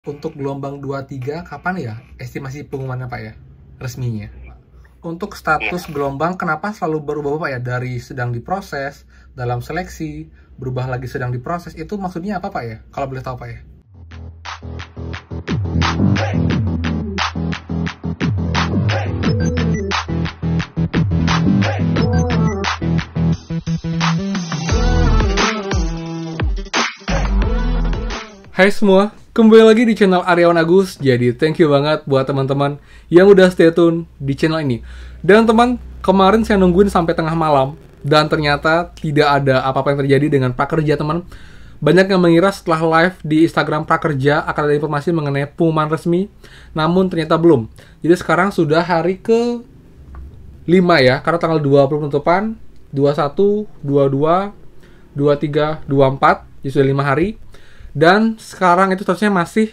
Untuk gelombang 23 kapan ya estimasi pengumumannya Pak ya? Resminya. Untuk status gelombang kenapa selalu berubah Pak ya? Dari sedang diproses, dalam seleksi, berubah lagi sedang diproses. Itu maksudnya apa Pak ya? Kalau boleh tahu Pak ya? Hai semua, kembali lagi di channel Aryawan Agus. Jadi thank you banget buat teman-teman yang udah stay tune di channel ini. Dan teman, kemarin saya nungguin sampai tengah malam dan ternyata tidak ada apa-apa yang terjadi dengan prakerja teman. Banyak yang mengira setelah live di Instagram prakerja akan ada informasi mengenai pengumuman resmi, namun ternyata belum. Jadi sekarang sudah hari ke 5 ya, karena tanggal 20 penutupan, 21, 22, 23, 24, jadi sudah 5 hari. Dan sekarang itu statusnya masih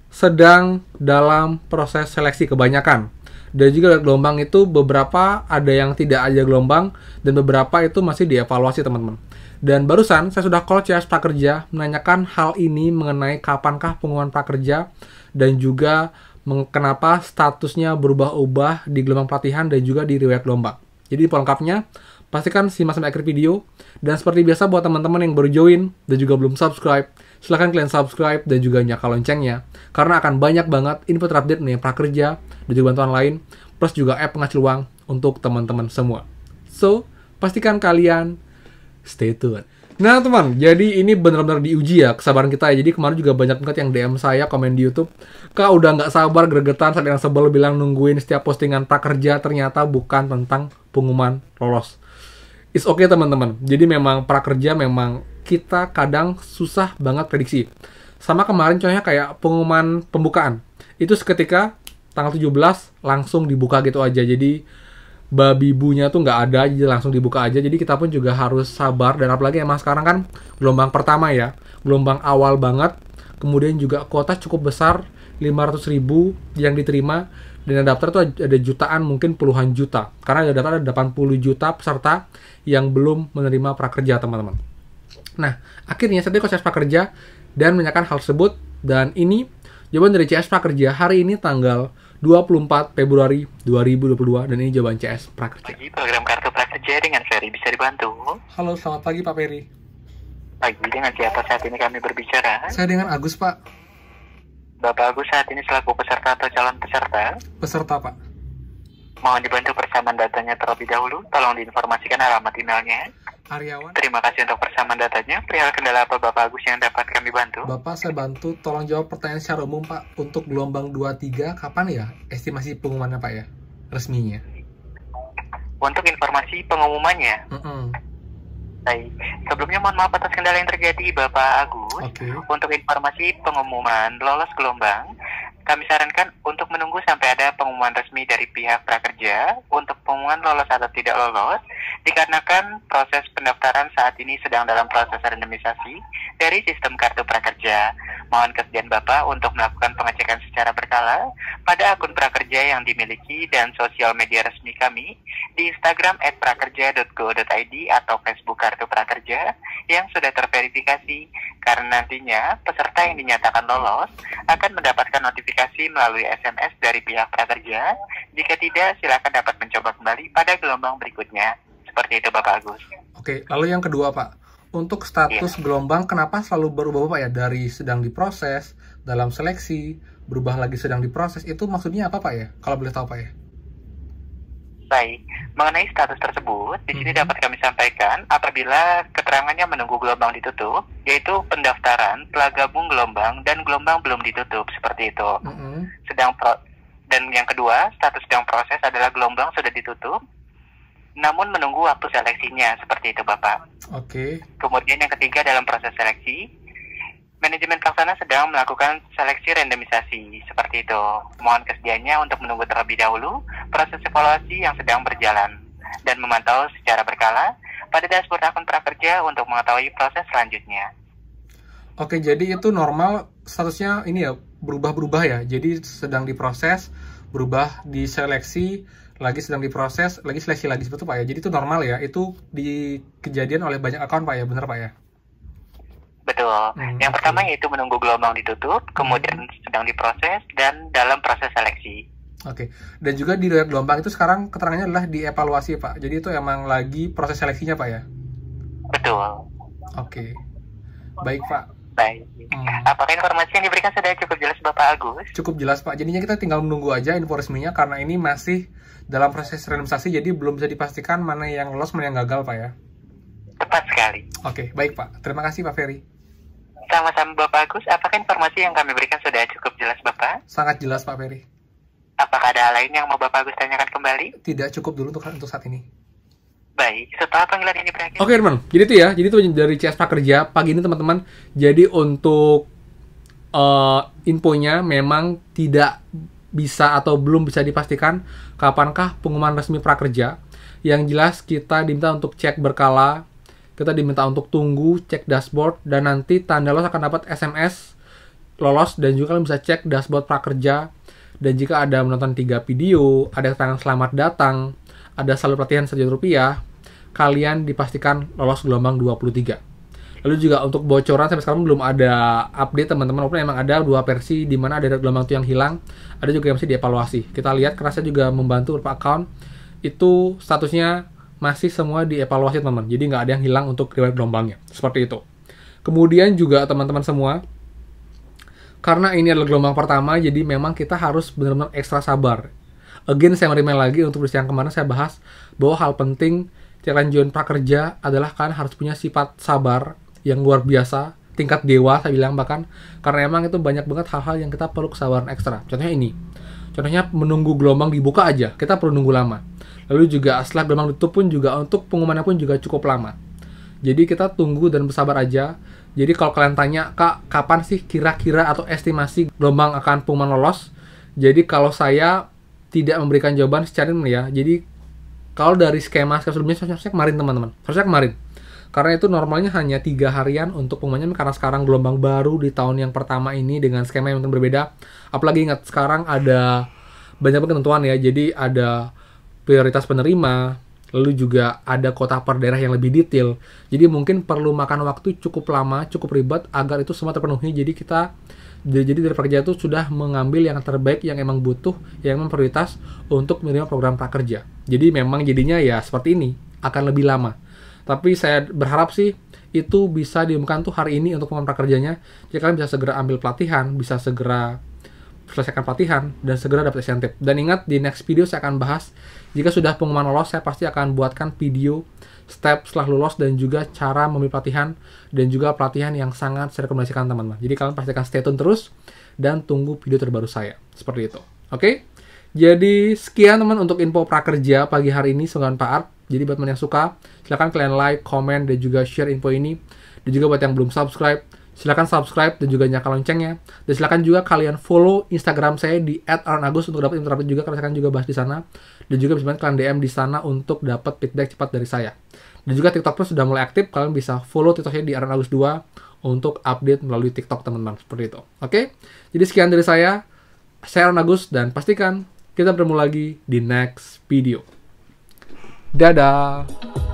sedang dalam proses seleksi kebanyakan. Dan juga gelombang itu beberapa ada yang tidak ada gelombang dan beberapa itu masih dievaluasi teman-teman. Dan barusan saya sudah call CS Prakerja menanyakan hal ini mengenai kapankah pengumuman prakerja dan juga kenapa statusnya berubah-ubah di gelombang pelatihan dan juga di riwayat gelombang. Jadi pelengkapnya pastikan simak sampai akhir video. Dan seperti biasa buat teman-teman yang baru join dan juga belum subscribe, silahkan kalian subscribe dan juga nyalakan loncengnya. Karena akan banyak banget info terupdate mengenai prakerja dan juga bantuan lain, plus juga app penghasil uang untuk teman-teman semua. So, pastikan kalian stay tune. Nah teman, jadi ini benar-benar diuji ya kesabaran kita ya. Jadi kemarin juga banyak banget yang DM saya, komen di YouTube, Kak udah nggak sabar, gregetan, sampai yang sebel bilang nungguin setiap postingan prakerja, ternyata bukan tentang pengumuman lolos. It's okay teman-teman. Jadi memang prakerja memang kita kadang susah banget prediksi. Sama kemarin contohnya kayak pengumuman pembukaan. Itu seketika tanggal 17 langsung dibuka gitu aja. Jadi babi bunya tuh nggak ada, jadi langsung dibuka aja. Jadi kita pun juga harus sabar. Dan apalagi emang sekarang kan gelombang pertama ya, gelombang awal banget. Kemudian juga kuota cukup besar, 500.000 yang diterima. Dan yang daftar tuh ada jutaan, mungkin puluhan juta. Karena ada daftar ada 80 juta peserta yang belum menerima prakerja teman-teman. Nah, akhirnya saya CS Prakerja dan menanyakan hal tersebut. Dan ini jawaban dari CS Prakerja hari ini tanggal 24 Februari 2022. Dan ini jawaban CS Prakerja. Pagi, program Kartu Prakerja dengan Ferry bisa dibantu. Halo, selamat pagi Pak Ferry. Pagi, dengan siapa saat ini kami berbicara? Saya dengan Agus Pak. Bapak Agus saat ini selaku peserta atau calon peserta? Peserta Pak. Mohon dibantu persamaan datanya terlebih dahulu. Tolong diinformasikan alamat emailnya. Aryawan. Terima kasih untuk persamaan datanya. Perihal kendala apa Bapak Agus yang dapat kami bantu? Bapak, saya bantu tolong jawab pertanyaan secara umum Pak. Untuk gelombang 23 kapan ya estimasi pengumumannya Pak ya? Resminya. Untuk informasi pengumumannya. Baik, sebelumnya mohon maaf atas kendala yang terjadi Bapak Agus. Oke. Untuk informasi pengumuman lolos gelombang, kami sarankan untuk menunggu sampai ada pengumuman resmi dari pihak prakerja untuk pengumuman lolos atau tidak lolos, dikarenakan proses pendaftaran saat ini sedang dalam proses randomisasi dari sistem kartu prakerja. Mohon kesediaan Bapak untuk melakukan pengecekan secara berkala pada akun prakerja yang dimiliki dan sosial media resmi kami di Instagram @prakerja.go.id atau Facebook Kartu Prakerja yang sudah terverifikasi, karena nantinya peserta yang dinyatakan lolos akan mendapatkan notifikasi melalui SMS dari pihak prakerja. Jika tidak, silakan dapat mencoba kembali pada gelombang berikutnya. Seperti itu Bapak Agus. Oke, lalu yang kedua Pak. Untuk status gelombang kenapa selalu berubah Pak ya? Dari sedang diproses, dalam seleksi, berubah lagi sedang diproses. Itu maksudnya apa Pak ya? Kalau boleh tahu Pak ya? Baik, mengenai status tersebut, di sini dapat kami sampaikan apabila keterangannya menunggu gelombang ditutup, yaitu pendaftaran telah gabung gelombang dan gelombang belum ditutup, seperti itu. Dan yang kedua, status sedang proses adalah gelombang sudah ditutup, namun menunggu waktu seleksinya, seperti itu Bapak. Oke. Kemudian yang ketiga, dalam proses seleksi, manajemen pelaksana sedang melakukan seleksi randomisasi, seperti itu. Mohon kesediaannya untuk menunggu terlebih dahulu proses evaluasi yang sedang berjalan dan memantau secara berkala pada dashboard akun prakerja untuk mengetahui proses selanjutnya. Oke, jadi itu normal statusnya ini ya, berubah-berubah ya. Jadi sedang diproses, berubah diseleksi, lagi sedang diproses, lagi seleksi lagi, seperti itu Pak ya. Jadi itu normal ya, itu kejadian oleh banyak akun Pak ya, benar Pak ya? Betul Betul. Yang pertama yaitu menunggu gelombang ditutup, kemudian sedang diproses, dan dalam proses seleksi. Oke. Dan juga di riwayat gelombang itu sekarang keterangannya adalah dievaluasi, Pak. Jadi itu emang lagi proses seleksinya, Pak ya? Betul. Oke. Baik, Pak. Baik. Apakah informasi yang diberikan sudah cukup jelas Bapak Agus? Cukup jelas, Pak. Jadinya kita tinggal menunggu aja info resminya karena ini masih dalam proses randomisasi, jadi belum bisa dipastikan mana yang lolos, mana yang gagal, Pak ya? Tepat sekali. Oke, baik, Pak. Terima kasih, Pak Ferry. Sama-sama Bapak Agus, apakah informasi yang kami berikan sudah cukup jelas Bapak? Sangat jelas, Pak Ferry. Apakah ada hal lain yang mau Bapak Agus tanyakan kembali? Tidak, cukup dulu untuk saat ini. Baik, setelah panggilan ini berakhir. Oke, teman. Jadi itu ya. Jadi itu dari CS Prakerja pagi ini, teman-teman. Jadi untuk infonya memang tidak bisa atau belum bisa dipastikan kapankah pengumuman resmi prakerja. Yang jelas kita diminta untuk cek berkala, kita diminta untuk tunggu, cek dashboard, dan nanti tanda lolos akan dapat SMS lolos, dan juga kalian bisa cek dashboard prakerja. Dan jika ada menonton 3 video, ada tangan selamat datang, ada saldo pelatihan Rp1 juta, kalian dipastikan lolos gelombang 23. Lalu juga untuk bocoran sampai sekarang belum ada update, teman-teman. Walaupun memang ada 2 versi di mana ada gelombang itu yang hilang, ada juga yang masih dievaluasi. Kita lihat karena saya juga membantu beberapa account, itu statusnya masih semua dievaluasi, teman-teman. Jadi nggak ada yang hilang untuk riwayat gelombangnya. Seperti itu. Kemudian juga teman-teman semua, karena ini adalah gelombang pertama, jadi memang kita harus benar-benar ekstra sabar. Again, saya merimain lagi untuk yang kemarin saya bahas bahwa hal penting cairan join prakerja adalah kalian harus punya sifat sabar yang luar biasa, tingkat dewa saya bilang bahkan, karena emang itu banyak banget hal-hal yang kita perlu kesabaran ekstra. Contohnya ini, contohnya menunggu gelombang dibuka aja, kita perlu nunggu lama. Lalu juga setelah gelombang ditutup pun juga untuk pengumumannya pun juga cukup lama. Jadi kita tunggu dan bersabar aja. Jadi kalau kalian tanya, Kak, kapan sih kira-kira atau estimasi gelombang akan pengumuman lolos? Jadi kalau saya tidak memberikan jawaban secara ini ya, jadi kalau dari skema sebelumnya harusnya kemarin, teman-teman. Harusnya kemarin. Karena itu normalnya hanya 3 harian untuk pengumumannya, karena sekarang gelombang baru di tahun yang pertama ini dengan skema yang berbeda. Apalagi ingat, sekarang ada banyak ketentuan ya. Jadi ada prioritas penerima, lalu juga ada kota per daerah yang lebih detail. Jadi mungkin perlu makan waktu cukup lama, cukup ribet agar itu semua terpenuhi. Jadi dari prakerja itu sudah mengambil yang terbaik, yang emang butuh, yang emang prioritas untuk menerima program prakerja. Jadi memang jadinya ya seperti ini, akan lebih lama. Tapi saya berharap sih itu bisa diumumkan tuh hari ini untuk pengumuman prakerjanya. Jadi kalian bisa segera ambil pelatihan, bisa segera selesaikan pelatihan, dan segera dapat insentif. Dan ingat, di next video saya akan bahas, jika sudah pengumuman lolos, saya pasti akan buatkan video step setelah lulus dan juga cara memilih pelatihan, dan juga pelatihan yang sangat saya rekomendasikan, teman-teman. Jadi kalian pastikan stay tune terus dan tunggu video terbaru saya. Seperti itu. Oke? Jadi sekian, teman, untuk info prakerja pagi hari ini. Semoga bermanfaat. Jadi buat teman yang suka, silahkan kalian like, comment, dan juga share info ini. Dan juga buat yang belum subscribe, silahkan subscribe dan juga nyalakan loncengnya. Dan silahkan juga kalian follow Instagram saya di @aaronagus untuk dapat info terupdate juga, karena saya akan juga bahas di sana. Dan juga bisa banget kalian DM di sana untuk dapat feedback cepat dari saya. Dan juga TikTok pun sudah mulai aktif, kalian bisa follow TikToknya di @aaronagus2 untuk update melalui TikTok, teman-teman. Seperti itu. Oke? Jadi sekian dari saya Aaron Agus, dan pastikan kita bertemu lagi di next video. Dadah!